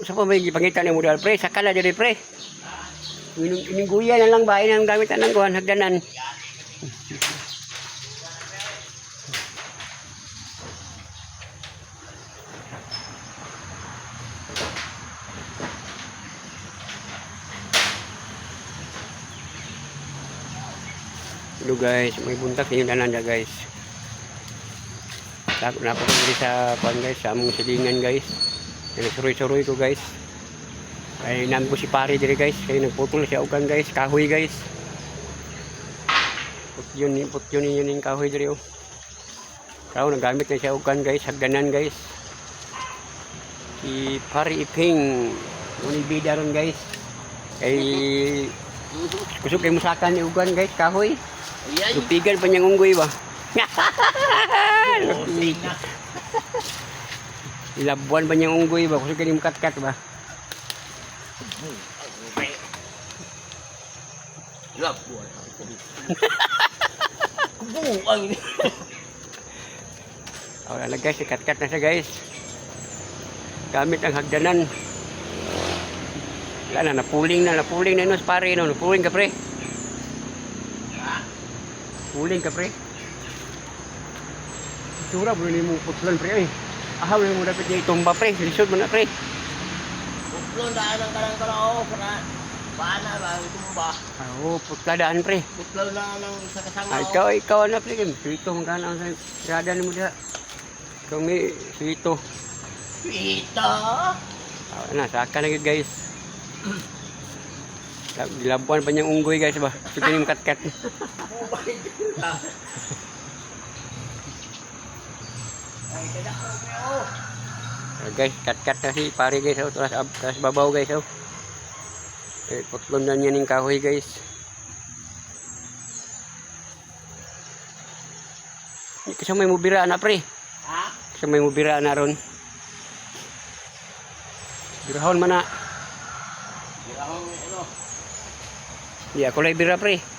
Sa pa may gipangitan ni modal pre, saka na diri pre. Iningguya na lang ba ang gamit ng kuhan hagdanan. Hello guys, may buntak yung dananda guys. Napunta diri sa kuan guys, sa among silingan guys. Nagsuroy-suroy ko guys. Ay nami ko si pare diri guys, kay nagputol siya ugan guys, kahoy guys. Yun yung kahoy diri oh. Kao nagamit na siya ugan guys, hagdanan guys. Si pare Iping, unibida ron guys. Kay kusog kay musakan ni ugan guys, kahoy. Lupigan pa niyang unggoy ba? Ilabuan pa niyang unggoy ba? Kusog kay kat-kat ba? Labuan. Kubuang ini. Wala na guys, kat-kat na siya guys. Gamit ang hagdanan. Wala na, napuling na no, pare no, napuling ka pre. Puling ka pre. Sura bro ni mo putlan pre ay. Ahaw mo dapat di tumba pre, lisod mo na pre. Putlon daan ang karang-karao para paana ba tumba. Oh, putladaan pre. Putlon na ng isa kasama. Ikaw na pre, sito man kana sa grada mo diha. Kami sito. Ito. Na, saka na yun guys. Dilabuan pa niyang unggoy guys ba? Sige yung kat-kat. Guys, kat-kat na si pare guys. Taras babaw guys. Putlon na niya ng kahoy guys. Kasi may mubira na pre. Ha? Kasi may mubira na ron. Birahon man na. Birahon ano? Di ako lang bira pre.